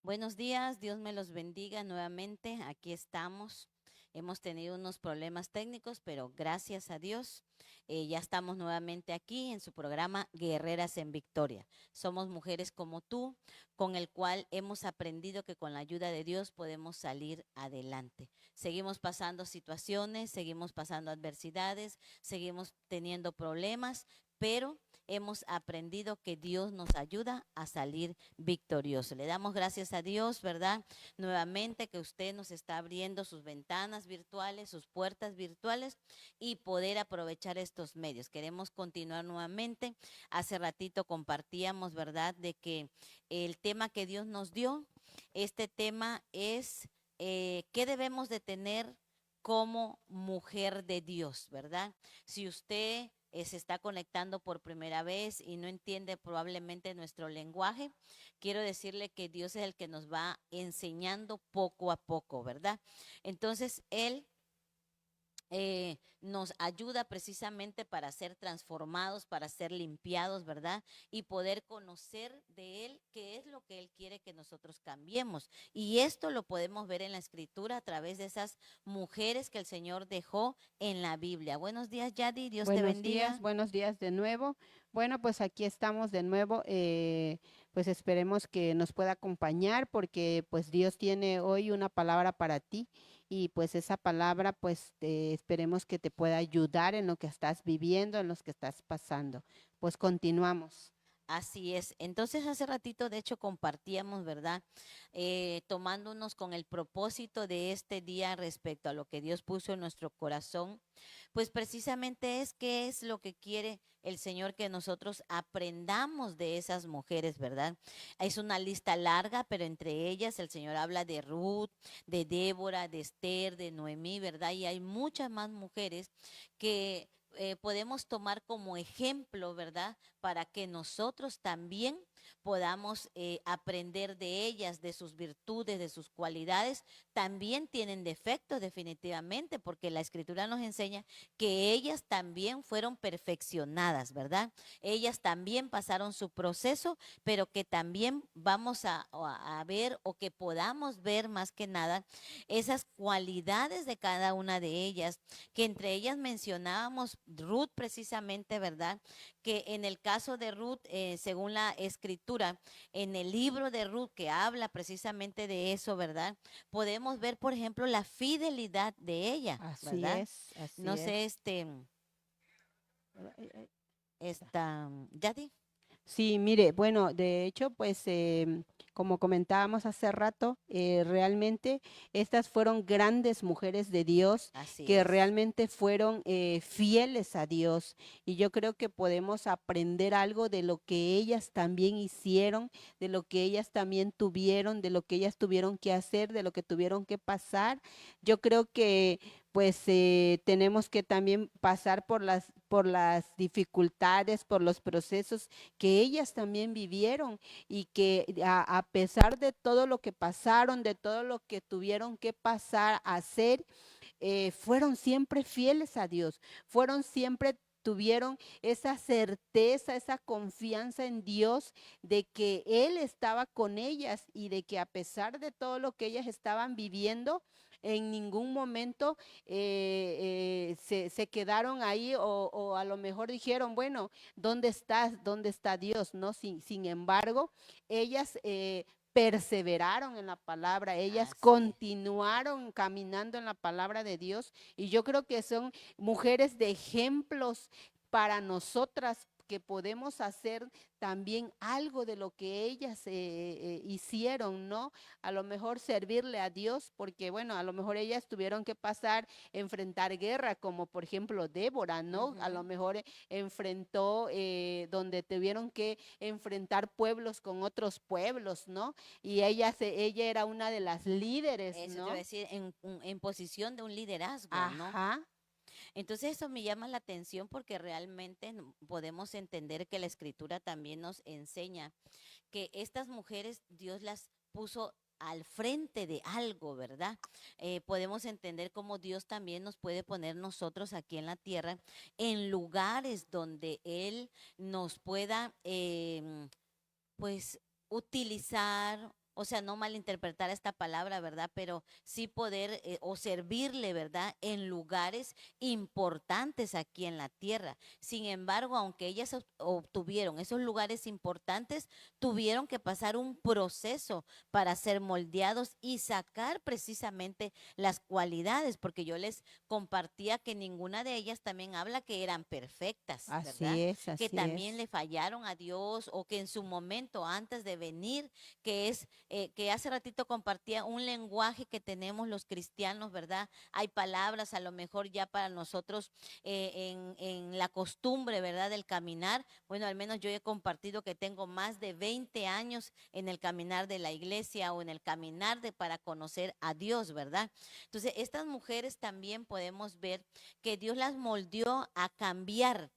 Buenos días, Dios me los bendiga nuevamente. Aquí estamos. Hemos tenido unos problemas técnicos, pero gracias a Dios ya estamos nuevamente aquí en su programa Guerreras en Victoria. Somos mujeres como tú, con el cual hemos aprendido que con la ayuda de Dios podemos salir adelante. Seguimos pasando situaciones, seguimos pasando adversidades, seguimos teniendo problemas, pero hemos aprendido que Dios nos ayuda a salir victorioso. Le damos gracias a Dios, ¿verdad? Nuevamente que usted nos está abriendo sus ventanas virtuales, sus puertas virtuales y poder aprovechar estos medios. Queremos continuar nuevamente. Hace ratito compartíamos, ¿verdad?, de que el tema que Dios nos dio, este tema es qué debemos de tener como mujer de Dios, ¿verdad? Si usted se está conectando por primera vez y no entiende probablemente nuestro lenguaje, quiero decirle que Dios es el que nos va enseñando poco a poco, ¿verdad? Entonces, Él nos ayuda precisamente para ser transformados, para ser limpiados, ¿verdad? Y poder conocer de Él qué es lo que Él quiere que nosotros cambiemos. Y esto lo podemos ver en la Escritura a través de esas mujeres que el Señor dejó en la Biblia. Buenos días, Yadi, Dios te bendiga. Buenos días de nuevo. Bueno, pues aquí estamos de nuevo. Pues esperemos que nos pueda acompañar porque pues Dios tiene hoy una palabra para ti y pues esa palabra pues esperemos que te pueda ayudar en lo que estás viviendo, en lo que estás pasando. Pues continuamos. Así es. Entonces hace ratito, de hecho, compartíamos, ¿verdad? Tomándonos con el propósito de este día respecto a lo que Dios puso en nuestro corazón, pues precisamente es qué es lo que quiere el Señor que nosotros aprendamos de esas mujeres, ¿verdad? Es una lista larga, pero entre ellas el Señor habla de Ruth, de Débora, de Esther, de Noemí, ¿verdad? Y hay muchas más mujeres que podemos tomar como ejemplo, ¿verdad? Para que nosotros también podamos aprender de ellas, de sus virtudes, de sus cualidades. También tienen defectos definitivamente, porque la escritura nos enseña que ellas también fueron perfeccionadas, ¿verdad? Ellas también pasaron su proceso, pero que también vamos a ver o que podamos ver más que nada esas cualidades de cada una de ellas, que entre ellas mencionábamos Ruth precisamente, ¿verdad? Que en el caso de Ruth, según la escritura, en el libro de Ruth que habla precisamente de eso, ¿verdad? Podemos ver, por ejemplo, la fidelidad de ella, Así ¿verdad? es, así No sé, es. Yadi. Sí, mire, bueno, de hecho, pues como comentábamos hace rato, realmente estas fueron grandes mujeres de Dios Así que es. realmente fueron fieles a Dios. Y yo creo que podemos aprender algo de lo que ellas también hicieron, de lo que ellas también tuvieron, de lo que ellas tuvieron que hacer, de lo que tuvieron que pasar. Yo creo que pues tenemos que también pasar por las dificultades, por los procesos que ellas también vivieron y que a pesar de todo lo que pasaron, de todo lo que tuvieron que pasar a hacer, fueron siempre fieles a Dios, fueron siempre tuvieron esa certeza, esa confianza en Dios de que Él estaba con ellas y de que a pesar de todo lo que ellas estaban viviendo, en ningún momento se quedaron ahí o a lo mejor dijeron, bueno, ¿dónde estás? ¿Dónde está Dios? ¿No? Sin embargo, ellas perseveraron en la palabra, ellas Así es. continuaron caminando en la palabra de Dios y yo creo que son mujeres de ejemplos para nosotras que podemos hacer también algo de lo que ellas hicieron, ¿no? A lo mejor servirle a Dios, porque bueno, a lo mejor ellas tuvieron que pasar, enfrentar guerra, como por ejemplo Débora, ¿no? A lo Ujú. mejor enfrentó donde tuvieron que enfrentar pueblos con otros pueblos, ¿no? Y ella era una de las líderes, Eso te iba a ¿no? decir, en posición de un liderazgo, ¿no? Ajá, Entonces eso me llama la atención porque realmente podemos entender que la escritura también nos enseña que estas mujeres Dios las puso al frente de algo, ¿verdad? Podemos entender cómo Dios también nos puede poner nosotros aquí en la tierra en lugares donde Él nos pueda, pues, utilizar o sea, no malinterpretar esta palabra, ¿verdad? Pero sí poder o servirle, ¿verdad? En lugares importantes aquí en la tierra. Sin embargo, aunque ellas obtuvieron esos lugares importantes, tuvieron que pasar un proceso para ser moldeados y sacar precisamente las cualidades, porque yo les compartía que ninguna de ellas también habla que eran perfectas, ¿verdad? Que así también es. le fallaron a Dios o que en su momento antes de venir, que es que hace ratito compartía un lenguaje que tenemos los cristianos, ¿verdad? Hay palabras a lo mejor ya para nosotros en la costumbre, ¿verdad? Del caminar. Bueno, al menos yo he compartido que tengo más de 20 años en el caminar de la iglesia o en el caminar para conocer a Dios, ¿verdad? Entonces, estas mujeres también podemos ver que Dios las moldeó a cambiar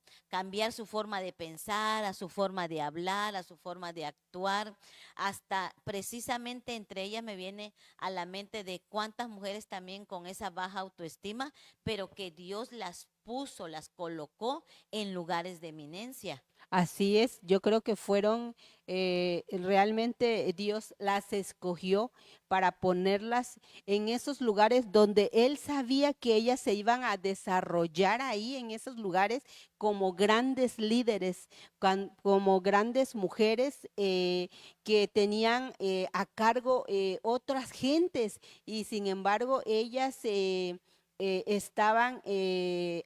su forma de pensar, a su forma de hablar, a su forma de actuar, hasta precisamente entre ellas me viene a la mente de cuántas mujeres también con esa baja autoestima, pero que Dios las puso, las colocó en lugares de eminencia. Así es, yo creo que fueron, realmente Dios las escogió para ponerlas en esos lugares donde Él sabía que ellas se iban a desarrollar ahí, en esos lugares, como grandes líderes, como grandes mujeres que tenían a cargo otras gentes y sin embargo ellas estaban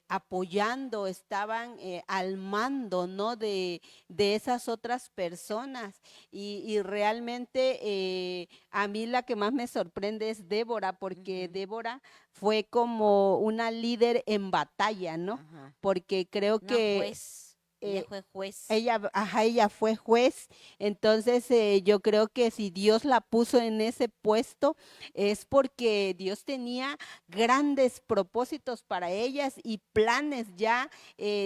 apoyando, estaban al mando, ¿no? De esas otras personas. Y realmente a mí la que más me sorprende es Débora, porque Ujú. Débora fue como una líder en batalla, ¿no? Ajá. Porque creo Una que juez, ella eh, fue juez. ella, ajá, ella fue juez, entonces yo creo que si Dios la puso en ese puesto es porque Dios tenía grandes propósitos para ellas y planes ya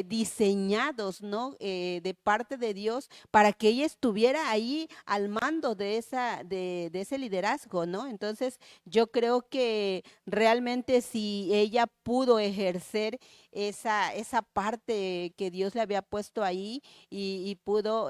diseñados, ¿no? De parte de Dios para que ella estuviera ahí al mando de de ese liderazgo, ¿no? Entonces yo creo que realmente si ella pudo ejercer esa parte que Dios le había puesto ahí, y pudo,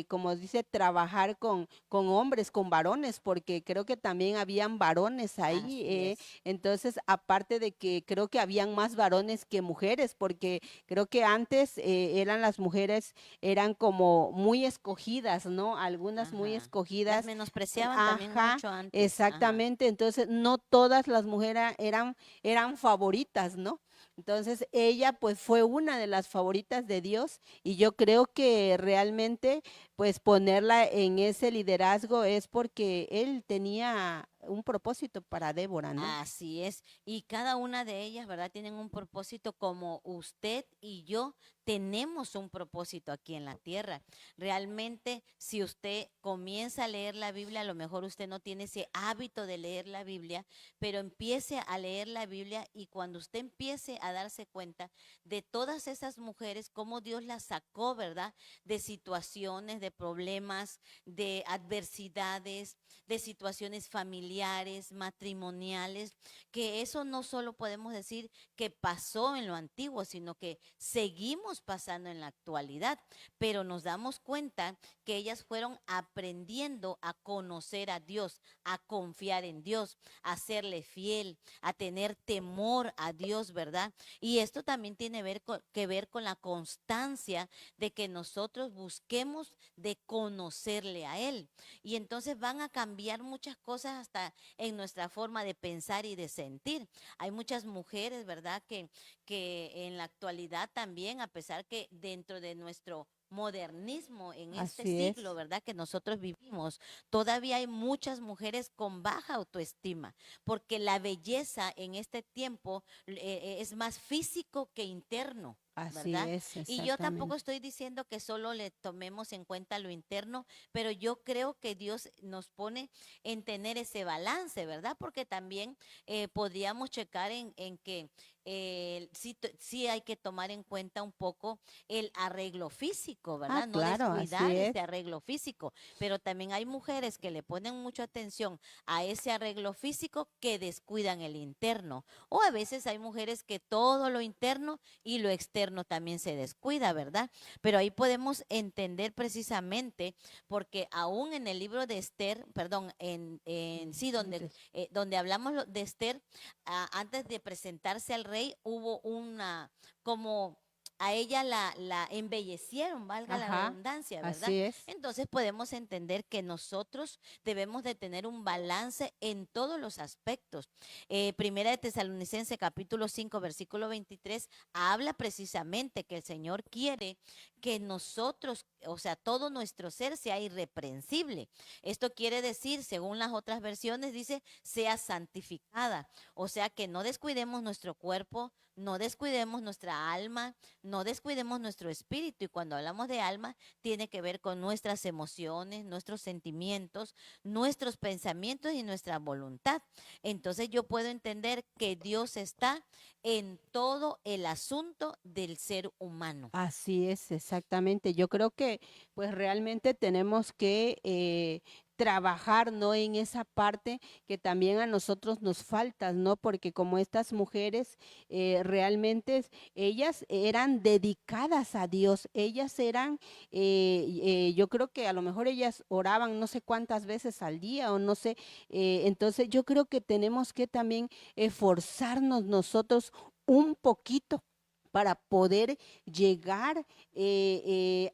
como dice, trabajar con hombres, con varones, porque creo que también habían varones ahí. Así es. Entonces, aparte de que creo que habían más varones que mujeres, porque creo que antes eran las mujeres, eran como muy escogidas, ¿no? Algunas muy Ajá. Las escogidas. menospreciaban también Ajá, mucho antes. Ajá. exactamente. Entonces, no todas las mujeres eran favoritas, ¿no? Entonces, ella pues fue una de las favoritas de Dios y yo creo que realmente, pues ponerla en ese liderazgo es porque él tenía un propósito para Débora, ¿no? Así es. Y cada una de ellas, ¿verdad? Tienen un propósito como usted y yo tenemos un propósito aquí en la tierra. Realmente, si usted comienza a leer la Biblia, a lo mejor usted no tiene ese hábito de leer la Biblia, pero empiece a leer la Biblia y cuando usted empiece a darse cuenta de todas esas mujeres, cómo Dios las sacó, ¿verdad? De situaciones, de problemas, de adversidades, de situaciones familiares, matrimoniales, que eso no solo podemos decir que pasó en lo antiguo, sino que seguimos pasando en la actualidad, pero nos damos cuenta que ellas fueron aprendiendo a conocer a Dios, a confiar en Dios, a serle fiel, a tener temor a Dios, ¿verdad? Y esto también tiene que ver con la constancia de que nosotros busquemos de conocerle a Él. Y entonces van a cambiar muchas cosas hasta en nuestra forma de pensar y de sentir. Hay muchas mujeres, ¿verdad? Que en la actualidad también, a pesar que dentro de nuestro modernismo en este Así siglo, es. ¿verdad? Que nosotros vivimos, todavía hay muchas mujeres con baja autoestima, porque la belleza en este tiempo es más físico que interno. Así ¿Verdad? es, Y yo tampoco exactamente. estoy diciendo que solo le tomemos en cuenta lo interno, pero yo creo que Dios nos pone en tener ese balance, ¿verdad? Porque también podríamos checar en que sí hay que tomar en cuenta un poco el arreglo físico, Ah, ¿verdad? No claro, así descuidar es. ese arreglo físico, pero también hay mujeres que le ponen mucha atención a ese arreglo físico que descuidan el interno. O a veces hay mujeres que todo lo interno y lo externo también se descuida, ¿verdad? Pero ahí podemos entender precisamente, porque aún en el libro de Esther, perdón, sí, Antes. donde hablamos de Esther, antes de presentarse al rey, hubo como a ella la embellecieron, valga la Ajá, redundancia, ¿verdad? así es. Entonces podemos entender que nosotros debemos de tener un balance en todos los aspectos. Primera de Tesalonicense capítulo 5 versículo 23 habla precisamente que el Señor quiere que nosotros, o sea, todo nuestro ser sea irreprensible. Esto quiere decir, según las otras versiones, dice, sea santificada. O sea, que no descuidemos nuestro cuerpo, no descuidemos nuestra alma, no descuidemos nuestro espíritu. Y cuando hablamos de alma, tiene que ver con nuestras emociones, nuestros sentimientos, nuestros pensamientos y nuestra voluntad. Entonces yo puedo entender que Dios está en todo el asunto del ser humano. Así es, exactamente. Yo creo que pues realmente tenemos que trabajar, ¿no? En esa parte que también a nosotros nos falta, ¿no? Porque como estas mujeres realmente ellas eran dedicadas a Dios, ellas eran, yo creo que a lo mejor ellas oraban no sé cuántas veces al día o no sé, entonces yo creo que tenemos que también esforzarnos nosotros un poquito para poder llegar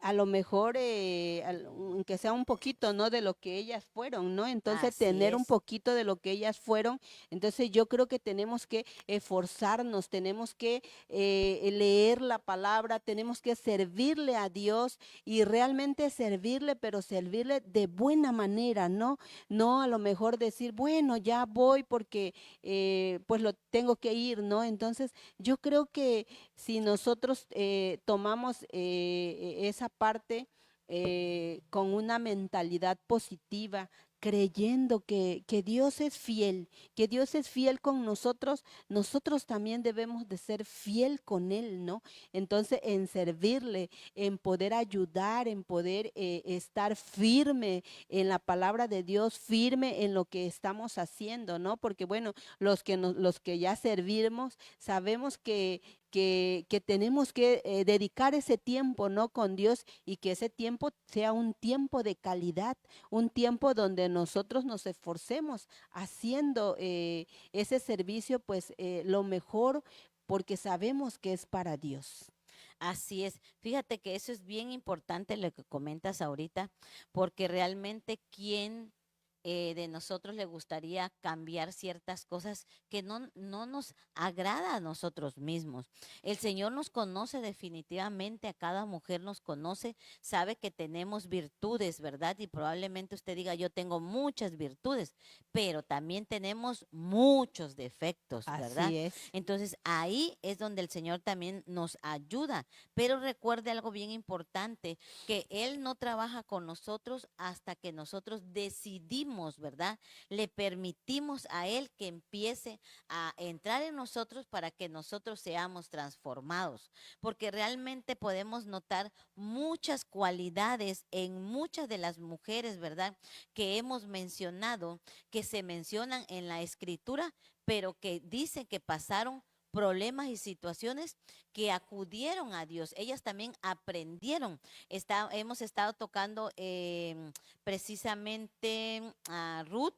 a lo mejor, aunque sea un poquito, ¿no? De lo que ellas fueron, ¿no? Entonces, Así tener un es. poquito de lo que ellas fueron. Entonces, yo creo que tenemos que esforzarnos, tenemos que leer la palabra, tenemos que servirle a Dios y realmente servirle, pero servirle de buena manera, ¿no? No a lo mejor decir, bueno, ya voy porque pues lo tengo que ir, ¿no? Entonces, yo creo que si nosotros tomamos esa parte con una mentalidad positiva, creyendo que Dios es fiel, que Dios es fiel con nosotros, nosotros también debemos de ser fiel con Él, ¿no? Entonces, en servirle, en poder ayudar, en poder estar firme en la palabra de Dios, firme en lo que estamos haciendo, ¿no? Porque bueno, los que ya servimos, sabemos que tenemos que dedicar ese tiempo, ¿no? Con Dios y que ese tiempo sea un tiempo de calidad, un tiempo donde nosotros nos esforcemos haciendo ese servicio, pues lo mejor, porque sabemos que es para Dios. Así es. Fíjate que eso es bien importante lo que comentas ahorita, porque realmente quién de nosotros le gustaría cambiar ciertas cosas que no nos agrada a nosotros mismos. El Señor nos conoce definitivamente, a cada mujer nos conoce, sabe que tenemos virtudes, ¿verdad? Y probablemente usted diga, yo tengo muchas virtudes, pero también tenemos muchos defectos, ¿verdad? Así es. Entonces ahí es donde el Señor también nos ayuda. Pero recuerde algo bien importante, que Él no trabaja con nosotros hasta que nosotros decidimos, ¿verdad? Le permitimos a Él que empiece a entrar en nosotros para que nosotros seamos transformados. Porque realmente podemos notar muchas cualidades en muchas de las mujeres, ¿verdad? Que hemos mencionado, que se mencionan en la escritura, pero que dicen que pasaron problemas y situaciones que acudieron a Dios. Ellas también aprendieron. Hemos estado tocando precisamente a Ruth.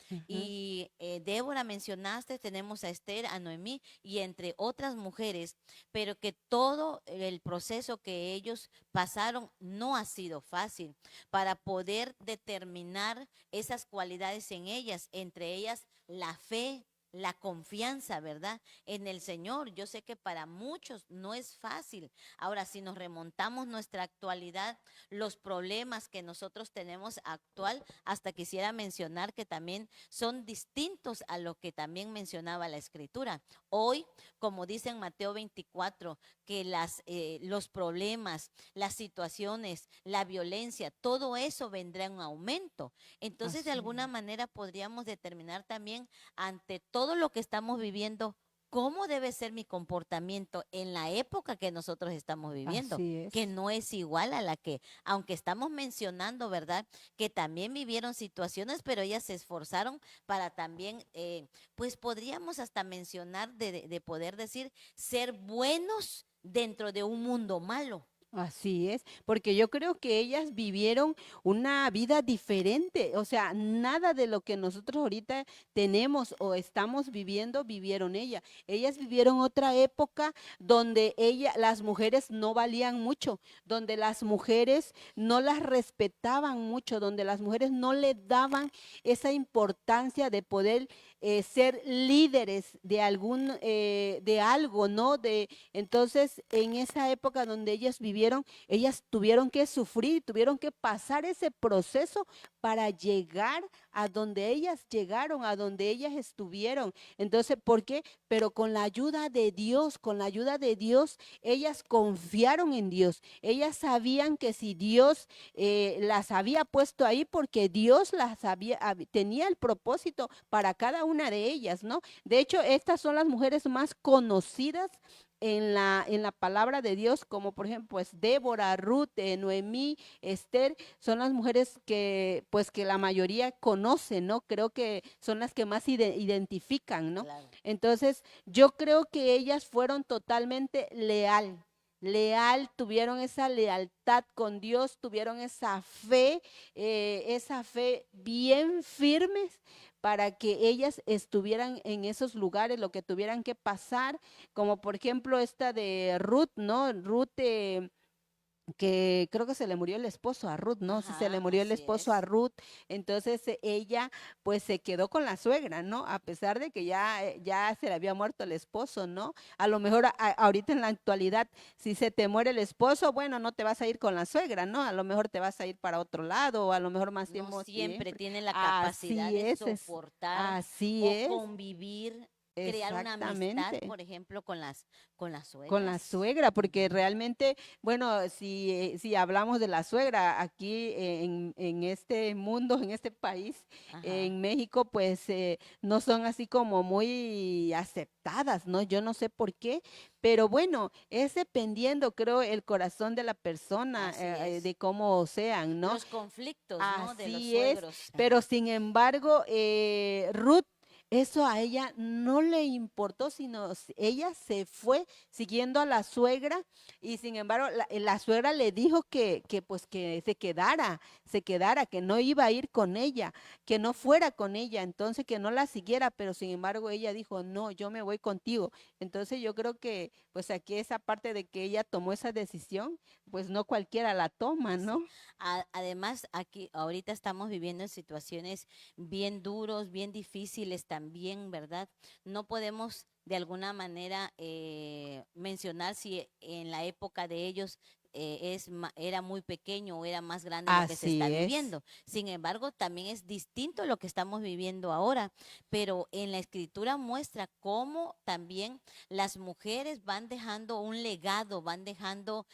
Ujú. Y Débora mencionaste, tenemos a Esther, a Noemí y entre otras mujeres, pero que todo el proceso que ellos pasaron no ha sido fácil para poder determinar esas cualidades en ellas, entre ellas la fe, la confianza, ¿verdad? En el Señor. Yo sé que para muchos no es fácil. Ahora, si nos remontamos nuestra actualidad, los problemas que nosotros tenemos actual, hasta quisiera mencionar que también son distintos a lo que también mencionaba la Escritura. Hoy, como dice en Mateo 24, que los problemas, las situaciones, la violencia, todo eso vendrá en aumento. Entonces, de Así alguna es. manera podríamos determinar también ante todo lo que estamos viviendo, cómo debe ser mi comportamiento en la época que nosotros estamos viviendo, Así que es. no es igual a la que, aunque estamos mencionando, ¿verdad? Que también vivieron situaciones, pero ellas se esforzaron para también, pues podríamos hasta mencionar de poder decir, ser buenos dentro de un mundo malo. Así es, porque yo creo que ellas vivieron una vida diferente, o sea, nada de lo que nosotros ahorita tenemos o estamos viviendo, vivieron ellas. Ellas vivieron otra época donde las mujeres no valían mucho, donde las mujeres no las respetaban mucho, donde las mujeres no le daban esa importancia de poder ser líderes de de algo, ¿no? Entonces, en esa época donde ellas vivieron, ellas tuvieron que sufrir, tuvieron que pasar ese proceso para llegar a donde ellas llegaron, a donde ellas estuvieron. Entonces, ¿por qué? Pero con la ayuda de Dios, con la ayuda de Dios, ellas confiaron en Dios. Ellas sabían que si Dios las había puesto ahí, porque Dios tenía el propósito para cada una de ellas, ¿no? De hecho, estas son las mujeres más conocidas en la palabra de Dios, como por ejemplo, pues Débora, Ruth, Noemí, Esther, son las mujeres que, pues que la mayoría conoce, ¿no? Creo que son las que más identifican, ¿no? Claro. Entonces, yo creo que ellas fueron totalmente leal, tuvieron esa lealtad con Dios, tuvieron esa fe bien firmes para que ellas estuvieran en esos lugares, lo que tuvieran que pasar, como por ejemplo esta de Ruth, ¿no? Ruth, que creo que se le murió el esposo a Ruth, ¿no? Sí, se le Ajá, murió el así esposo a es. Ruth, entonces ella pues se quedó con la suegra, ¿no? A pesar de que ya se le había muerto el esposo, ¿no? A lo mejor ahorita en la actualidad, si se te muere el esposo, bueno, no te vas a ir con la suegra, ¿no? A lo mejor te vas a ir para otro lado, o a lo mejor más No tiempo siempre siempre. tienen la capacidad Así de es, soportar así o es, convivir, crear una amistad, exactamente. por ejemplo, con las Con la suegras. suegra, porque Ujú. realmente, bueno, si hablamos de la suegra aquí en este mundo, en este país, Ajá. en México, pues no son así como muy aceptadas, ¿no? Yo no sé por qué, pero bueno, es dependiendo, creo, el corazón de la persona, Así es. de cómo sean, ¿no? Los conflictos, ¿no? De los Así es, suegros. pero Ajá. sin embargo, Ruth, eso a ella no le importó, sino ella se fue siguiendo a la suegra y sin embargo la suegra le dijo que pues que se quedara, que no iba a ir con ella, que no fuera con ella, entonces que no la siguiera, pero sin embargo ella dijo, no, yo me voy contigo. Entonces yo creo que pues aquí esa parte de que ella tomó esa decisión, pues no cualquiera la toma, Sí. ¿no? Además, aquí ahorita estamos viviendo en situaciones bien duros, bien difíciles también, ¿verdad? No podemos de alguna manera mencionar si en la época de ellos era muy pequeño o era más grande lo que se está Así es. viviendo. Sin embargo, también es distinto lo que estamos viviendo ahora, pero en la escritura muestra cómo también las mujeres van dejando un legado, van dejando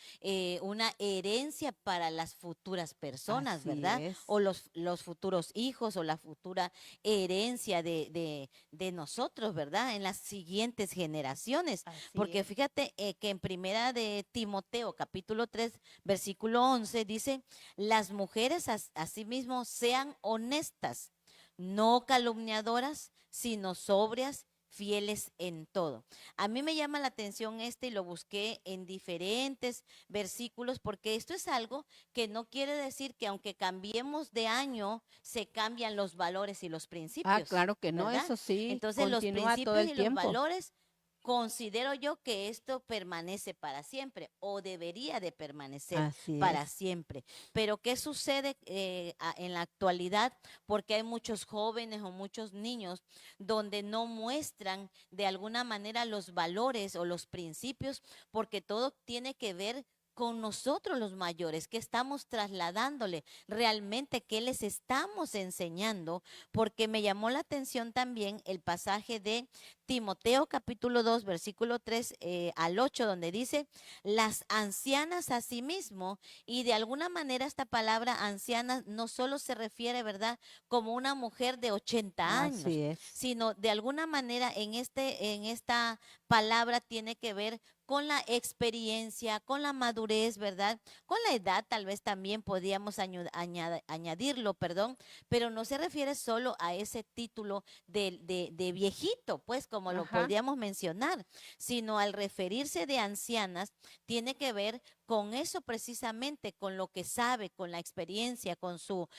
una herencia para las futuras personas, Así ¿verdad? es, O los futuros hijos o la futura herencia de nosotros, ¿verdad? En las siguientes generaciones. así Porque es. fíjate que en primera de Timoteo, capítulo 3 versículo 11 dice, las mujeres asimismo sean honestas, no calumniadoras, sino sobrias, fieles en todo. A mí me llama la atención este y lo busqué en diferentes versículos porque esto es algo que no quiere decir que aunque cambiemos de año, se cambian los valores y los Ah, principios, claro que no, ¿verdad? eso sí, Entonces los continúa todo principios el y los tiempo. valores considero yo que esto permanece para siempre o debería de permanecer Así para es, siempre. Pero ¿qué sucede en la actualidad? Porque hay muchos jóvenes o muchos niños donde no muestran de alguna manera los valores o los principios, porque todo tiene que ver con nosotros los mayores, que estamos trasladándole realmente, qué les estamos enseñando, porque me llamó la atención también el pasaje de Timoteo capítulo 2, versículo 3 al 8, donde dice, las ancianas asimismo, y de alguna manera esta palabra anciana no solo se refiere, ¿verdad?, como una mujer de 80 años, Así es. sino de alguna manera en esta palabra tiene que ver con la experiencia, con la madurez, ¿verdad? Con la edad tal vez también podríamos añadirlo, perdón, pero no se refiere solo a ese título de viejito, pues como lo Ajá. podríamos mencionar, sino al referirse de ancianas, tiene que ver con eso precisamente, con lo que sabe, con la experiencia, con su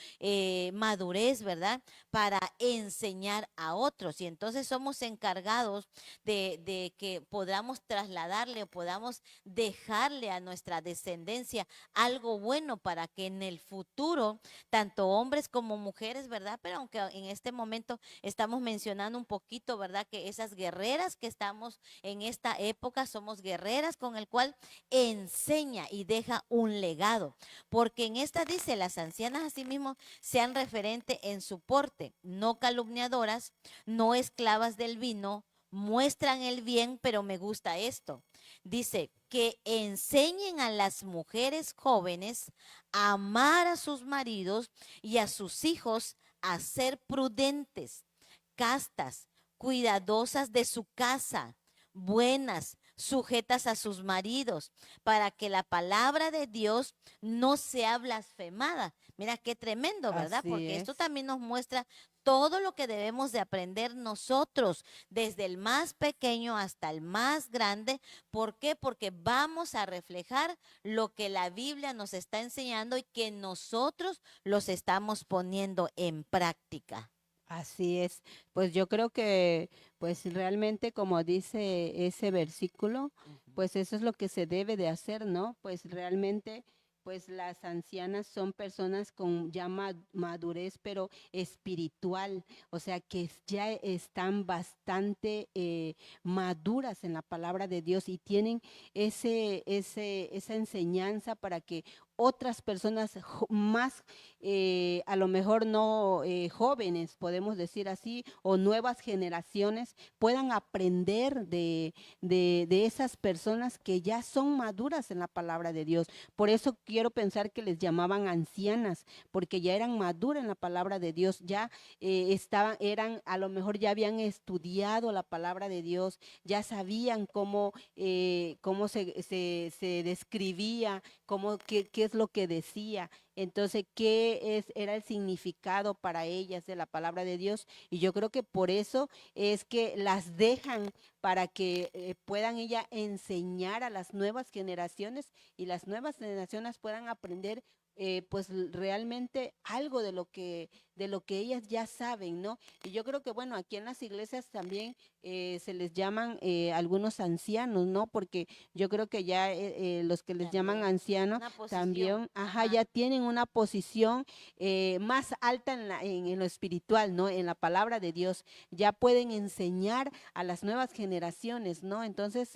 madurez, ¿verdad? Para enseñar a otros. Y entonces somos encargados de que podamos trasladarle o podamos dejarle a nuestra descendencia algo bueno para que en el futuro, tanto hombres como mujeres, ¿verdad? Pero aunque en este momento estamos mencionando un poquito, ¿verdad? Que esas guerreras que estamos en esta época somos guerreras con el cual enseña y deja un legado. Porque en esta dice, las ancianas asimismo sean referente en su porte, no calumniadoras, no esclavas del vino, muestran el bien, pero me gusta esto. Dice que enseñen a las mujeres jóvenes a amar a sus maridos y a sus hijos a ser prudentes, castas, cuidadosas de su casa, buenas, sujetas a sus maridos, para que la palabra de Dios no sea blasfemada. Mira qué tremendo, ¿verdad? Así Porque esto es. también nos muestra todo lo que debemos de aprender nosotros, desde el más pequeño hasta el más grande. ¿Por qué? Porque vamos a reflejar lo que la Biblia nos está enseñando y que nosotros los estamos poniendo en práctica. Así es. Pues yo creo que, pues realmente como dice ese versículo, Ujú. pues eso es lo que se debe de hacer, ¿no? Pues realmente, pues las ancianas son personas con ya madurez, pero espiritual, o sea que ya están bastante maduras en la palabra de Dios y tienen esa enseñanza para que otras personas más a lo mejor no jóvenes, podemos decir así, o nuevas generaciones puedan aprender de esas personas que ya son maduras en la palabra de Dios. Por eso quiero pensar que les llamaban ancianas, porque ya eran maduras en la palabra de Dios, ya a lo mejor ya habían estudiado la palabra de Dios, ya sabían cómo se describía, qué es lo que decía. Entonces, era el significado para ellas de la palabra de Dios? Y yo creo que por eso es que las dejan para que puedan ella enseñar a las nuevas generaciones y las nuevas generaciones puedan aprender pues realmente algo de lo que ellas ya saben, ¿no? Y yo creo que bueno, aquí en las iglesias también se les llaman algunos ancianos, ¿no? Porque yo creo que ya los que les llaman También ancianos una posición, también, ajá, ajá. ya tienen una posición más alta en lo espiritual, ¿no? En la palabra de Dios, ya pueden enseñar a las nuevas generaciones, ¿no? Entonces,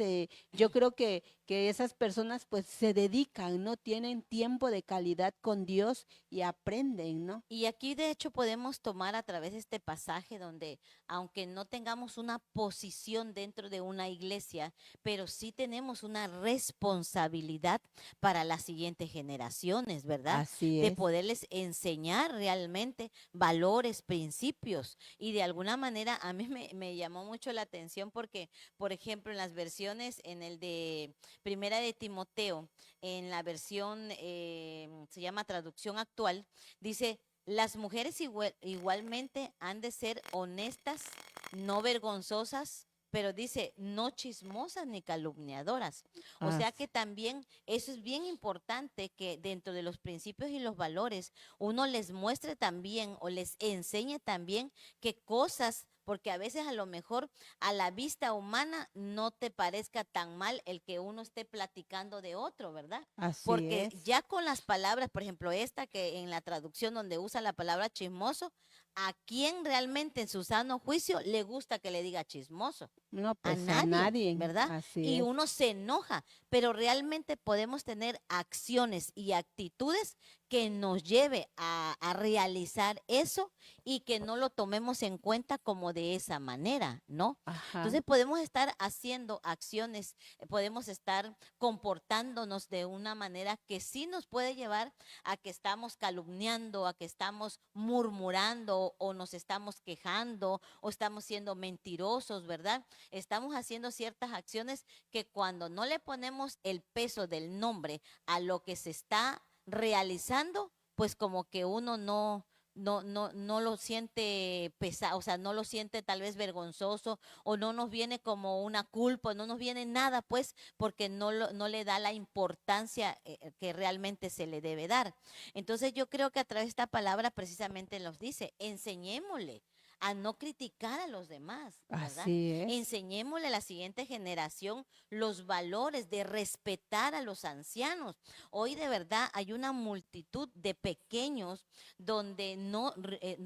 yo creo que esas personas pues se dedican, ¿no? Tienen tiempo de calidad con Dios y aprenden, ¿no? Y aquí de hecho podemos tomar a través de este pasaje donde aunque no tengamos una posición dentro de una iglesia, pero sí tenemos una responsabilidad para las siguientes generaciones, ¿verdad? Así De es. poderles enseñar realmente valores, principios. Y de alguna manera a mí me llamó mucho la atención porque, por ejemplo, en las versiones, en el de Primera de Timoteo, en la versión, se llama traducción actual, dice, las mujeres igualmente han de ser honestas, no vergonzosas, pero dice, no chismosas ni calumniadoras. O sea As- que también eso es bien importante que dentro de los principios y los valores uno les muestre también o les enseñe también qué cosas, porque a veces a lo mejor a la vista humana no te parezca tan mal el que uno esté platicando de otro, ¿verdad? Así Porque es. ya con las palabras, por ejemplo, esta que en la traducción donde usa la palabra chismoso, ¿a quién realmente en su sano juicio le gusta que le diga chismoso? No, A pues a nadie, nadie, ¿verdad? así Y es. uno se enoja, pero realmente podemos tener acciones y actitudes que nos lleve a realizar eso y que no lo tomemos en cuenta como de esa manera, ¿no? Ajá, Entonces podemos estar haciendo acciones, podemos estar comportándonos de una manera que sí nos puede llevar a que estamos calumniando, a que estamos murmurando o nos estamos quejando o estamos siendo mentirosos, ¿verdad? Estamos haciendo ciertas acciones que cuando no le ponemos el peso del nombre a lo que se está realizando, pues como que uno no lo siente pesado, o sea, no lo siente tal vez vergonzoso o no nos viene como una culpa, no nos viene nada, pues, porque no le da la importancia que realmente se le debe dar. Entonces yo creo que a través de esta palabra precisamente nos dice, enseñémosle a no criticar a los demás, ¿verdad? así es. Enseñémosle a la siguiente generación los valores de respetar a los ancianos. Hoy de verdad hay una multitud de pequeños donde no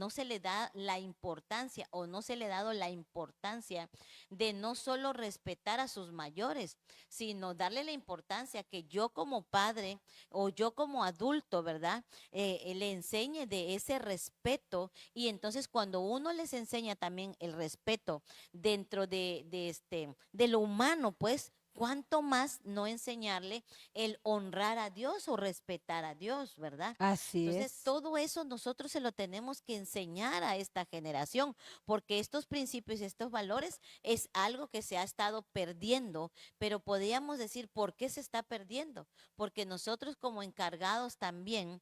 se le da la importancia o no se le ha dado la importancia de no solo respetar a sus mayores, sino darle la importancia que yo como padre o yo como adulto, ¿verdad? Le enseñe de ese respeto y entonces cuando uno les enseña también el respeto dentro de lo humano, pues cuánto más no enseñarle el honrar a Dios o respetar a Dios, ¿verdad? Así Entonces, es. todo eso nosotros se lo tenemos que enseñar a esta generación, porque estos principios y estos valores es algo que se ha estado perdiendo, pero podríamos decir, ¿por qué se está perdiendo? Porque nosotros como encargados también,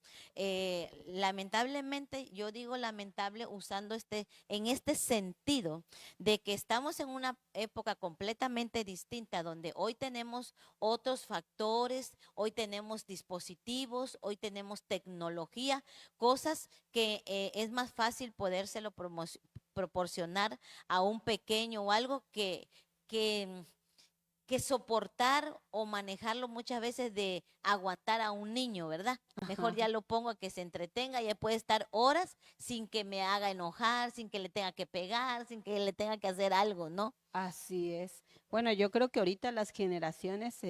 lamentablemente, yo digo lamentable usando en este sentido, de que estamos en una época completamente distinta, donde hoy tenemos otros factores, hoy tenemos dispositivos, hoy tenemos tecnología, cosas que es más fácil podérselo proporcionar a un pequeño o algo que que soportar o manejarlo muchas veces de aguantar a un niño, ¿verdad? Mejor Ajá. ya lo pongo a que se entretenga, ya puede estar horas sin que me haga enojar, sin que le tenga que pegar, sin que le tenga que hacer algo, ¿no? Así es. Bueno, yo creo que ahorita las generaciones,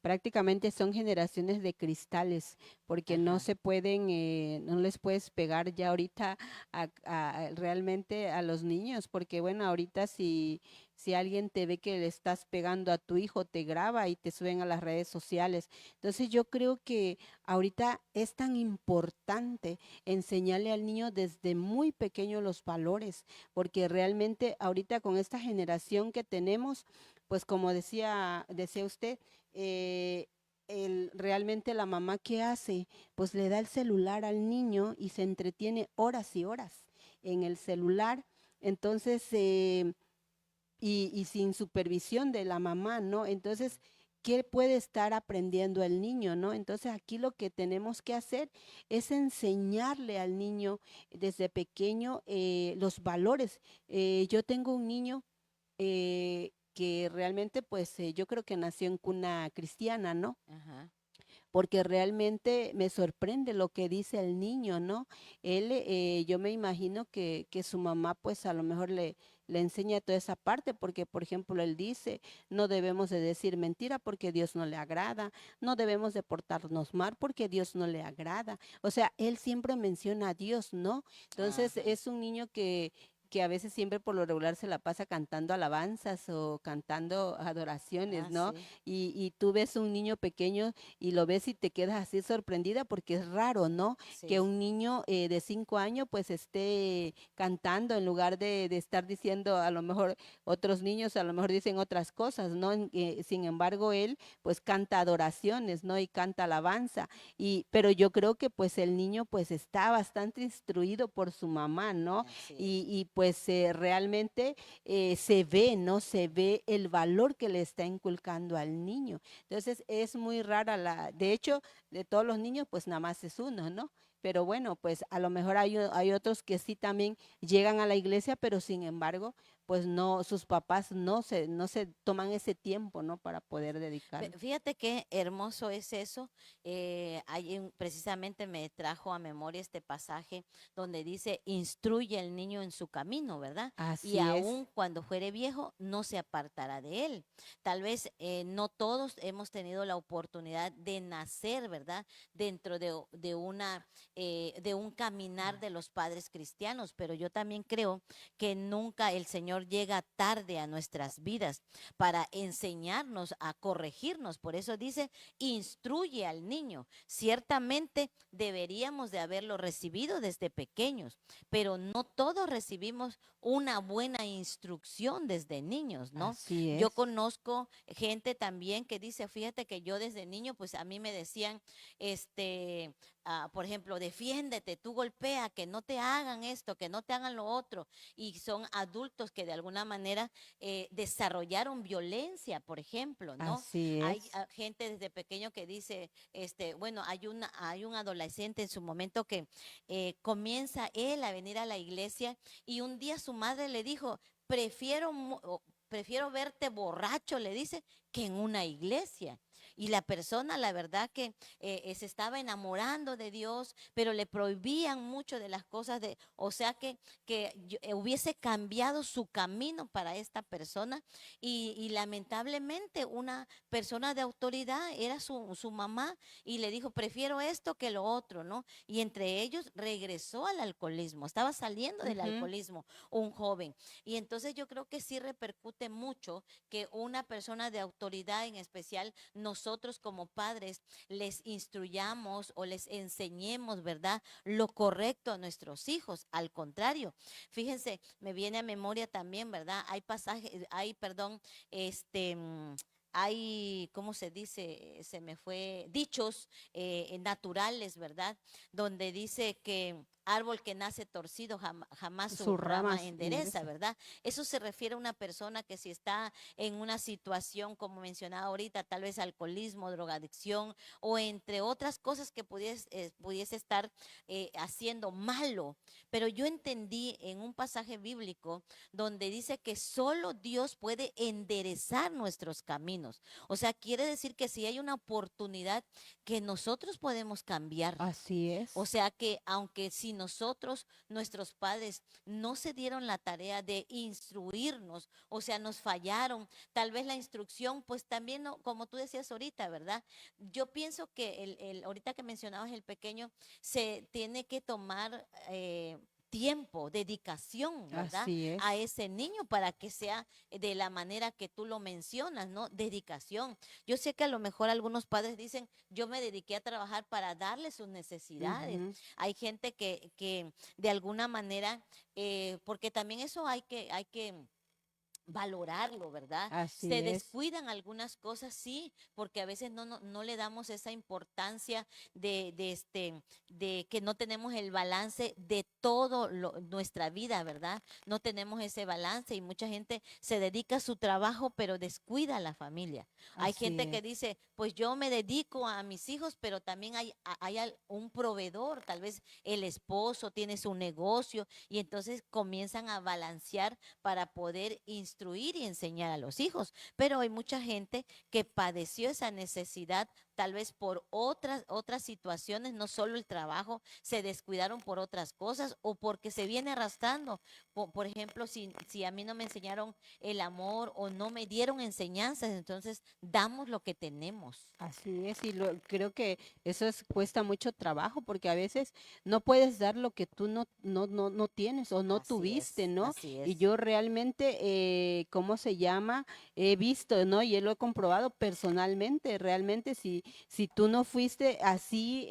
prácticamente son generaciones de cristales, porque no Ajá. se pueden, no les puedes pegar ya ahorita realmente a los niños, porque bueno, ahorita si alguien te ve que le estás pegando a tu hijo, te graba y te suben a las redes sociales. Entonces yo creo que ahorita es tan importante enseñarle al niño desde muy pequeño los valores porque realmente ahorita con esta generación que tenemos, pues como decía usted, realmente la mamá que hace, pues le da el celular al niño y se entretiene horas y horas en el celular. Entonces, y sin supervisión de la mamá, ¿no? Entonces, ¿qué puede estar aprendiendo el niño, no? Entonces, aquí lo que tenemos que hacer es enseñarle al niño desde pequeño los valores. Yo tengo un niño que realmente, pues, yo creo que nació en cuna cristiana, ¿no? Ajá. Porque realmente me sorprende lo que dice el niño, ¿no? Él, yo me imagino que su mamá pues a lo mejor le enseña toda esa parte, porque por ejemplo él dice, no debemos de decir mentira porque Dios no le agrada, no debemos de portarnos mal porque Dios no le agrada. O sea, él siempre menciona a Dios, ¿no? Entonces Ajá. es un niño que a veces siempre por lo regular se la pasa cantando alabanzas o cantando adoraciones, Ah, ¿no? sí. Y tú ves un niño pequeño y lo ves y te quedas así sorprendida porque es raro, ¿no? Que Sí. un niño de 5 años pues esté cantando en lugar de estar diciendo a lo mejor otros niños a lo mejor dicen otras cosas, ¿no? Sin embargo, él pues canta adoraciones, ¿no? Y canta alabanza. Pero yo creo que pues el niño pues está bastante instruido por su mamá, ¿no? Así es. Y pues realmente se ve, ¿no? Se ve el valor que le está inculcando al niño. Entonces es muy rara de hecho, de todos los niños, pues nada más es uno, ¿no? Pero bueno, pues a lo mejor hay otros que sí también llegan a la iglesia, pero sin embargo, pues no, sus papás no se toman ese tiempo, ¿no? Para poder dedicarlo. Fíjate qué hermoso es eso. Precisamente me trajo a memoria este pasaje donde dice, instruye al niño en su camino, ¿verdad? Y Así es. aun cuando fuere viejo, no se apartará de él. Tal vez no todos hemos tenido la oportunidad de nacer, ¿verdad? Dentro de un caminar de los padres cristianos, pero yo también creo que nunca el Señor llega tarde a nuestras vidas para enseñarnos, a corregirnos. Por eso dice, instruye al niño. Ciertamente deberíamos de haberlo recibido desde pequeños, pero no todos recibimos una buena instrucción desde niños, ¿no? Así Yo es. conozco gente también que dice, fíjate que yo desde niño, pues a mí me decían, este, por ejemplo, defiéndete, tú golpea, que no te hagan esto, que no te hagan lo otro. Y son adultos que de alguna manera desarrollaron violencia, por ejemplo, ¿no? Así Hay es. gente desde pequeño que dice, bueno, hay un adolescente en su momento que comienza él a venir a la iglesia y un día su madre le dijo, prefiero verte borracho, le dice, que en una iglesia. Y la persona, la verdad que se estaba enamorando de Dios, pero le prohibían mucho de las cosas o sea que hubiese cambiado su camino para esta persona y lamentablemente una persona de autoridad era su mamá y le dijo, prefiero esto que lo otro, ¿no? Y entre ellos regresó al alcoholismo, estaba saliendo del Ujú. alcoholismo un joven. Y entonces yo creo que sí repercute mucho que una persona de autoridad, en especial nosotros como padres, les instruyamos o les enseñemos, ¿verdad? Lo correcto a nuestros hijos. Al contrario, fíjense, me viene a memoria también, ¿verdad? Hay pasajes, perdón, este... hay, ¿cómo se dice? Se me fue, dichos naturales, ¿verdad? Donde dice que árbol que nace torcido jamás su Sus rama ramas endereza, enderezan. ¿verdad? Eso se refiere a una persona que si está en una situación, como mencionaba ahorita, tal vez alcoholismo, drogadicción o entre otras cosas que pudiese estar haciendo malo. Pero yo entendí en un pasaje bíblico donde dice que solo Dios puede enderezar nuestros caminos. O sea, quiere decir que si hay una oportunidad que nosotros podemos cambiar. Así O es. sea que aunque si nosotros, nuestros padres, no se dieron la tarea de instruirnos, o sea, nos fallaron, tal vez la instrucción, pues también, no, como tú decías ahorita, ¿verdad? Yo pienso que ahorita que mencionabas el pequeño, se tiene que tomar tiempo, dedicación, ¿verdad? Así A es. ese niño para que sea de la manera que tú lo mencionas, ¿no? Dedicación. Yo sé que a lo mejor algunos padres dicen, yo me dediqué a trabajar para darle sus necesidades. Ujú. Hay gente que de alguna manera, porque también eso hay que valorarlo, ¿verdad? Se Así es. descuidan algunas cosas, sí, porque a veces no le damos esa importancia de que no tenemos el balance de todo nuestra vida, ¿verdad? No tenemos ese balance y mucha gente se dedica a su trabajo, pero descuida a la familia. Hay Así gente que es. dice, pues yo me dedico a mis hijos, pero también hay un proveedor, tal vez el esposo tiene su negocio y entonces comienzan a balancear para poder instruir y enseñar a los hijos. Pero hay mucha gente que padeció esa necesidad tal vez por otras situaciones, no solo el trabajo, se descuidaron por otras cosas o porque se viene arrastrando. Por ejemplo, si a mí no me enseñaron el amor o no me dieron enseñanzas, entonces damos lo que tenemos. Así es, y creo que cuesta mucho trabajo porque a veces no puedes dar lo que tú no tienes o no Así tuviste, es, ¿no? así Y es. yo realmente, ¿cómo se llama? He visto, ¿no? Y lo he comprobado personalmente, realmente si tú no fuiste así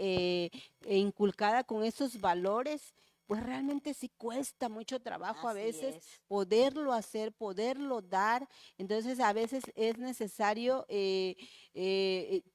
inculcada con esos valores, pues realmente sí cuesta mucho trabajo a Así veces es. poderlo hacer, poderlo dar. Entonces a veces es necesario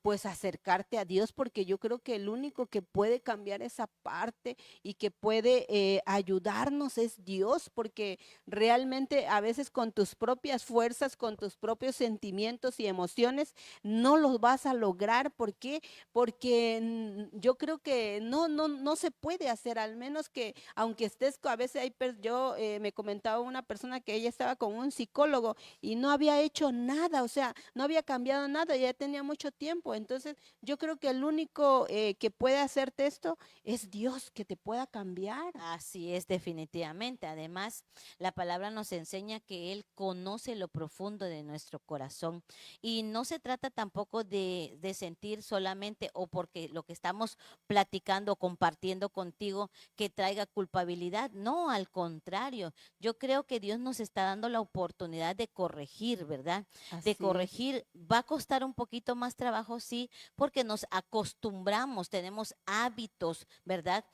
pues acercarte a Dios, porque yo creo que el único que puede cambiar esa parte y que puede ayudarnos es Dios, porque realmente a veces con tus propias fuerzas, con tus propios sentimientos y emociones, no los vas a lograr. ¿Por qué? Porque yo creo que no se puede hacer, al menos que aunque estés, a veces yo me comentaba una persona que ella estaba con un psicólogo y no había hecho nada, o sea, no había cambiado nada, ya tenía mucho tiempo. Entonces, yo creo que el único que puede hacerte esto es Dios, que te pueda cambiar. Así es, definitivamente. Además, la palabra nos enseña que Él conoce lo profundo de nuestro corazón. Y no se trata tampoco de sentir solamente o porque lo que estamos platicando, compartiendo contigo, que traiga culpabilidad. No, al contrario. Yo creo que Dios nos está dando la oportunidad de corregir, ¿verdad? De Así es. corregir. Va a costar un poquito más trabajo, sí, porque nos acostumbramos, tenemos hábitos, ¿verdad?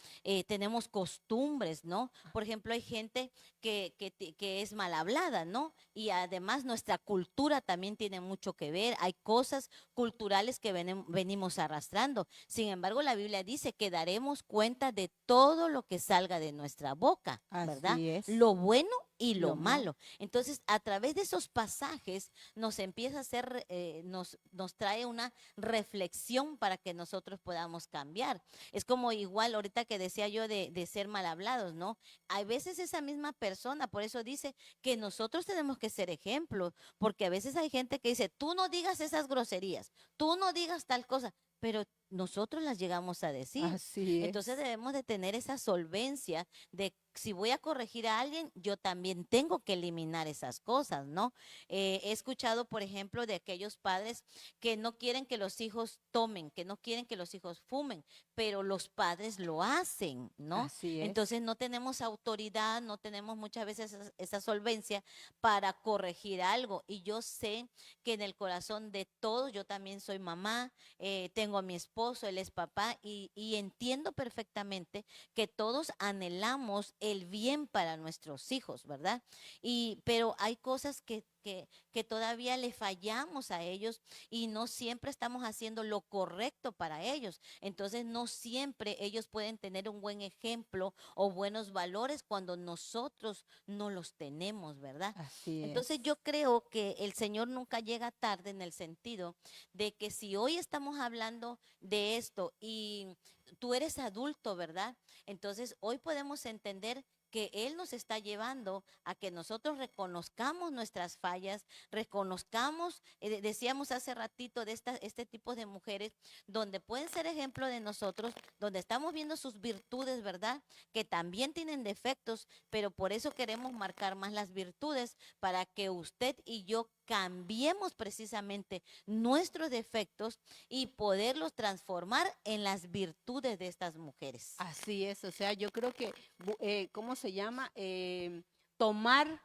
Tenemos costumbres, ¿no? Por ejemplo, hay gente que es mal hablada, ¿no? Y además nuestra cultura también tiene mucho que ver. Hay cosas culturales que venimos arrastrando. Sin embargo, la Biblia dice que daremos cuenta de todo lo que salga de nuestra boca, ¿verdad? Así es. Lo bueno y lo Lo malo. malo. Entonces, a través de esos pasajes nos empieza a hacer, nos trae una reflexión para que nosotros podamos cambiar. Es como igual ahorita que decía yo de ser mal hablados, ¿no? Hay veces esa misma persona, por eso dice que nosotros tenemos que ser ejemplos, porque a veces hay gente que dice, tú no digas esas groserías, tú no digas tal cosa, pero nosotros las llegamos a decir. Así Entonces es. debemos de tener esa solvencia de si voy a corregir a alguien, yo también tengo que eliminar esas cosas, ¿no? He escuchado, por ejemplo, de aquellos padres que no quieren que los hijos tomen, que no quieren que los hijos fumen, pero los padres lo hacen, ¿no? Así es. Entonces no tenemos autoridad, no tenemos muchas veces esa solvencia para corregir algo. Y yo sé que en el corazón de todos, yo también soy mamá, tengo a mi esposo, él es papá, y entiendo perfectamente que todos anhelamos el bien para nuestros hijos, ¿verdad? Pero hay cosas que todavía le fallamos a ellos y no siempre estamos haciendo lo correcto para ellos. Entonces no siempre ellos pueden tener un buen ejemplo o buenos valores cuando nosotros no los tenemos, ¿verdad? Así Entonces es. yo creo que el Señor nunca llega tarde en el sentido de que si hoy estamos hablando de esto y tú eres adulto, ¿verdad? Entonces hoy podemos entender que Él nos está llevando a que nosotros reconozcamos nuestras fallas, reconozcamos, decíamos hace ratito de este tipo de mujeres, donde pueden ser ejemplo de nosotros, donde estamos viendo sus virtudes, ¿verdad? Que también tienen defectos, pero por eso queremos marcar más las virtudes, para que usted y yo cambiemos precisamente nuestros defectos y poderlos transformar en las virtudes de estas mujeres. Así es, o sea, yo creo que, ¿cómo se llama? Tomar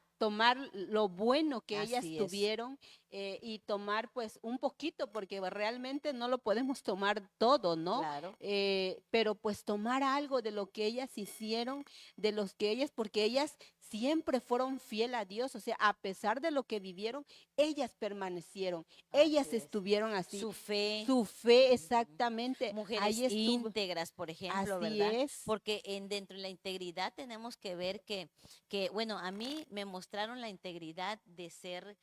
lo bueno que ellas Así es. tuvieron y tomar pues un poquito, porque realmente no lo podemos tomar todo, ¿no? Claro. Pero pues tomar algo de lo que ellas hicieron, de los que ellas, porque ellas siempre fueron fiel a Dios, o sea, a pesar de lo que vivieron, ellas permanecieron, Así ellas es. estuvieron así. Su fe. Su fe, Ujú. exactamente, ahí Mujeres estuvo. íntegras, por ejemplo, Así ¿verdad? es. Porque dentro de la integridad tenemos que ver bueno, a mí me mostraron la integridad de ser,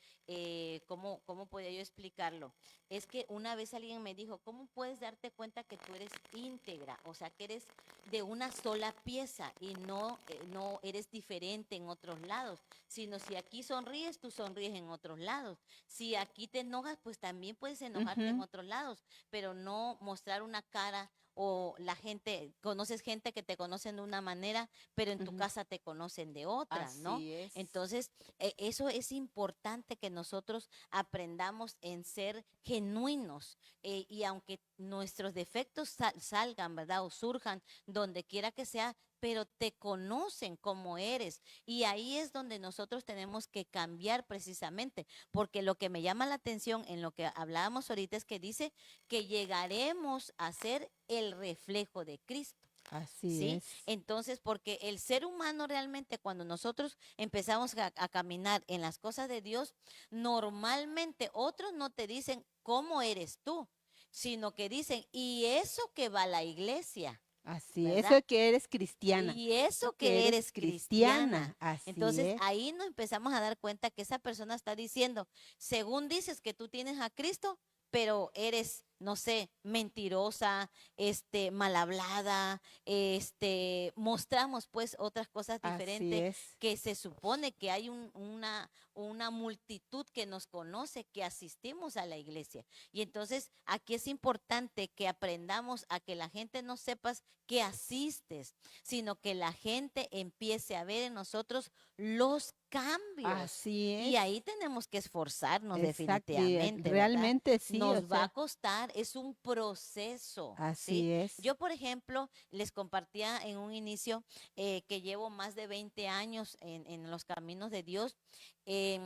¿cómo podía yo explicarlo? Es que una vez alguien me dijo, ¿cómo puedes darte cuenta que tú eres íntegra? O sea, que eres de una sola pieza y no eres diferente en otros lados, sino si aquí sonríes, tú sonríes en otros lados. Si aquí te enojas, pues también puedes enojarte en Ujú, otros lados, pero no mostrar una cara o la gente, conoces gente que te conocen de una manera, pero en tu ujú. casa te conocen de otra, ¿no? Así es. Entonces, eso es importante que nosotros aprendamos en ser genuinos y aunque nuestros defectos salgan, ¿verdad? O surjan donde quiera que sea, pero te conocen como eres. Y ahí es donde nosotros tenemos que cambiar precisamente, porque lo que me llama la atención en lo que hablábamos ahorita es que dice que llegaremos a ser el reflejo de Cristo. Así ¿Sí? es. Entonces, porque el ser humano realmente cuando nosotros empezamos a caminar en las cosas de Dios, normalmente otros no te dicen cómo eres tú, sino que dicen, y eso que va a la iglesia, Así, ¿verdad? eso que eres cristiana, Y eso eso que que eres eres cristiana, cristiana. así Entonces es. ahí nos empezamos a dar cuenta que esa persona está diciendo, según dices que tú tienes a Cristo, pero eres, no sé, mentirosa, mal hablada, mostramos pues otras cosas Así diferentes es, que se supone que hay una multitud que nos conoce, que asistimos a la iglesia. Y entonces aquí es importante que aprendamos a que la gente no sepas que asistes, sino que la gente empiece a ver en nosotros los cambios. así Y es. ahí tenemos que esforzarnos Exacto, definitivamente, ¿verdad? realmente sí, o Nos va a sea, costar, es un proceso, ¿sí? así es, Yo, por ejemplo, les compartía en un inicio que llevo más de 20 años en los caminos de Dios.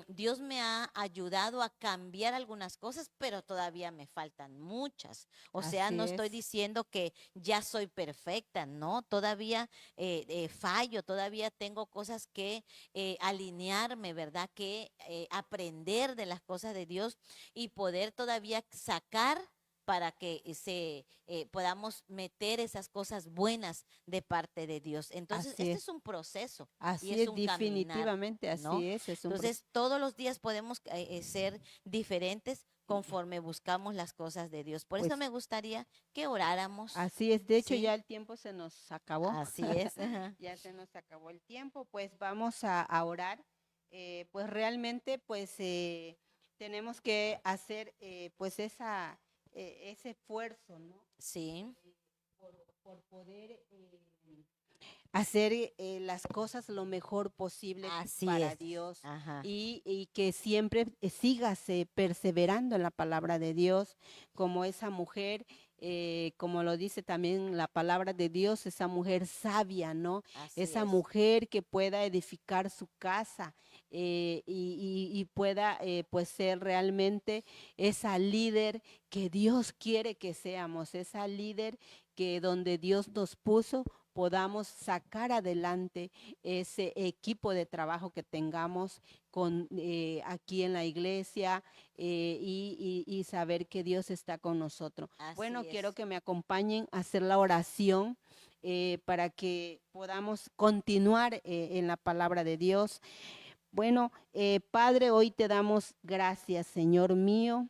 Dios me ha ayudado a cambiar algunas cosas, pero todavía me faltan muchas. O sea, así no estoy es, diciendo que ya soy perfecta, ¿no? Todavía fallo, todavía tengo cosas que alinearme, ¿verdad? Que aprender de las cosas de Dios y poder todavía sacar para que podamos meter esas cosas buenas de parte de Dios. Entonces, así este es, es un proceso y así es es, un caminar, definitivamente ¿no? así es un proceso. Entonces, todos los días podemos ser diferentes conforme buscamos las cosas de Dios. Por eso Pues me gustaría que oráramos, así es, de hecho ¿sí? ya el tiempo se nos acabó, Así es. Ajá. ya se nos acabó el tiempo, pues vamos a orar, pues realmente pues tenemos que hacer pues ese esfuerzo, ¿no? Sí, Por poder hacer las cosas lo mejor posible así para es. Dios Ajá. y que siempre sigas perseverando en la palabra de Dios como esa mujer, como lo dice también la palabra de Dios, esa mujer sabia, ¿no? Así Esa es. mujer que pueda edificar su casa y pueda pues ser realmente esa líder que Dios quiere que seamos, esa líder que donde Dios nos puso podamos sacar adelante ese equipo de trabajo que tengamos aquí en la iglesia y saber que Dios está con nosotros. Bueno, Así quiero es. que me acompañen a hacer la oración para que podamos continuar en la palabra de Dios. Bueno, Padre, hoy te damos gracias, Señor mío.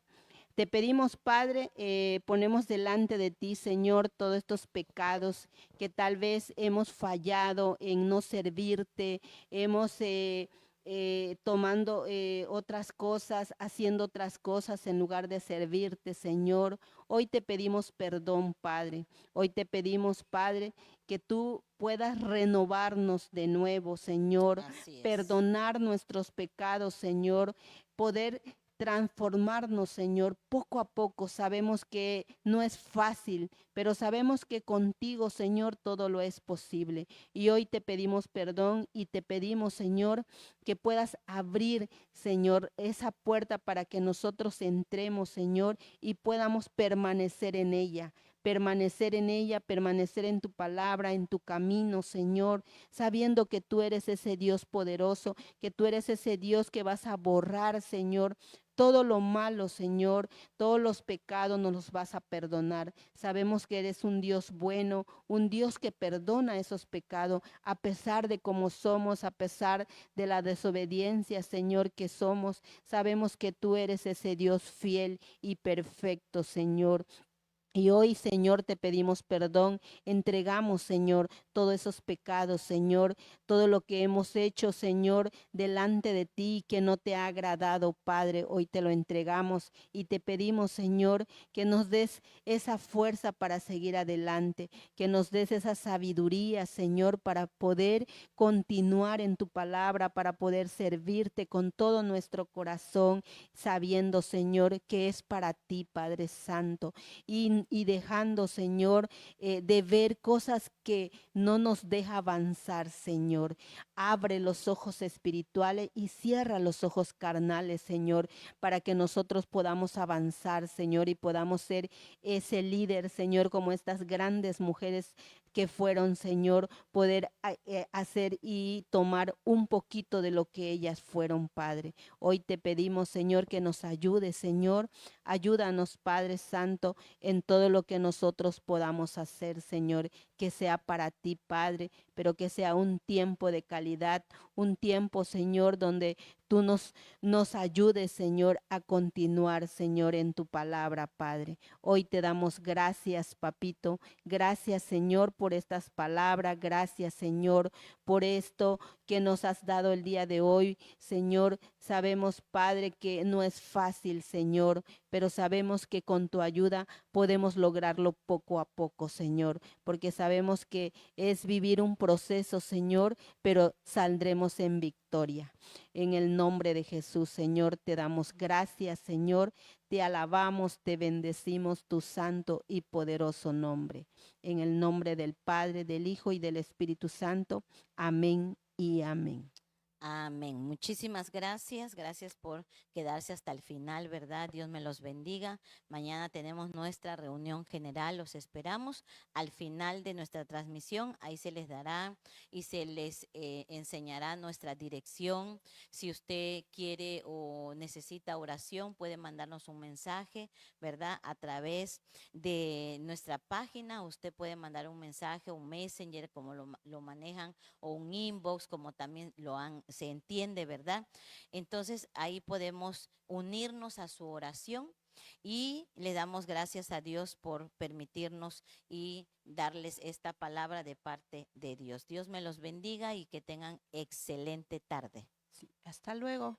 Te pedimos, Padre, ponemos delante de ti, Señor, todos estos pecados que tal vez hemos fallado en no servirte, hemos tomando otras cosas, haciendo otras cosas en lugar de servirte, Señor. Hoy te pedimos perdón, Padre. Hoy te pedimos, Padre, que tú puedas renovarnos de nuevo, Señor, Así es. perdonar nuestros pecados, Señor, poder transformarnos, Señor, poco a poco. Sabemos que no es fácil, pero sabemos que contigo, Señor, todo lo es posible. Y hoy te pedimos perdón y te pedimos, Señor, que puedas abrir, Señor, esa puerta para que nosotros entremos, Señor, y podamos permanecer en ella, permanecer en tu palabra, en tu camino, Señor, sabiendo que tú eres ese Dios poderoso, que tú eres ese Dios que vas a borrar, Señor, todo lo malo, Señor, todos los pecados nos los vas a perdonar. Sabemos que eres un Dios bueno, un Dios que perdona esos pecados a pesar de cómo somos, a pesar de la desobediencia, Señor, que somos. Sabemos que tú eres ese Dios fiel y perfecto, Señor. Y hoy, Señor, te pedimos perdón. Entregamos, Señor, todos esos pecados, Señor, todo lo que hemos hecho, Señor, delante de ti que no te ha agradado, Padre. Hoy te lo entregamos y te pedimos, Señor, que nos des esa fuerza para seguir adelante, que nos des esa sabiduría, Señor, para poder continuar en tu palabra, para poder servirte con todo nuestro corazón, sabiendo, Señor, que es para ti, Padre Santo y dejando, Señor, de ver cosas que no nos deja avanzar, Señor. Abre los ojos espirituales y cierra los ojos carnales, Señor, para que nosotros podamos avanzar, Señor, y podamos ser ese líder, Señor, como estas grandes mujeres que fueron, Señor, poder hacer y tomar un poquito de lo que ellas fueron, Padre. Hoy te pedimos, Señor, que nos ayude, Señor. Ayúdanos, Padre Santo, en todo lo que nosotros podamos hacer, Señor, que sea para ti, Padre, pero que sea un tiempo de calidad, un tiempo, Señor, donde tú nos ayudes, Señor, a continuar, Señor, en tu palabra, Padre. Hoy te damos gracias, papito. Gracias, Señor, por estas palabras. Gracias, Señor, por esto que nos has dado el día de hoy. Señor, sabemos, Padre, que no es fácil, Señor, pero sabemos que con tu ayuda podemos lograrlo poco a poco, Señor, porque sabemos que es vivir un proceso, Señor, pero saldremos en victoria. En el nombre de Jesús, Señor, te damos gracias, Señor, te alabamos, te bendecimos tu santo y poderoso nombre. En el nombre del Padre, del Hijo y del Espíritu Santo. Amén y amén. Amén. Muchísimas gracias. Gracias por quedarse hasta el final, ¿verdad? Dios me los bendiga. Mañana tenemos nuestra reunión general. Los esperamos al final de nuestra transmisión. Ahí se les dará y se les enseñará nuestra dirección. Si usted quiere o necesita oración, puede mandarnos un mensaje, ¿verdad? A través de nuestra página. Usted puede mandar un mensaje, un messenger, como lo manejan, o un inbox, como también se entiende, ¿verdad? Entonces ahí podemos unirnos a su oración y le damos gracias a Dios por permitirnos y darles esta palabra de parte de Dios. Dios me los bendiga y que tengan excelente tarde. Sí, hasta luego.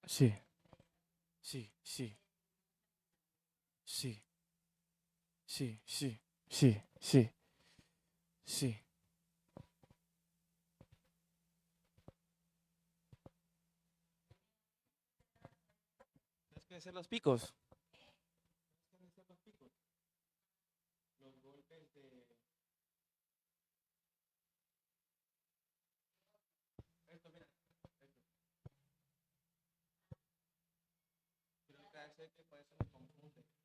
Sí, sí, sí, sí, sí, sí, sí, sí, sí. Tienes que hacer los picos. Tienes que hacer los picos. Los golpes de... Esto, mira, esto. Creo que hace que por eso me confunde.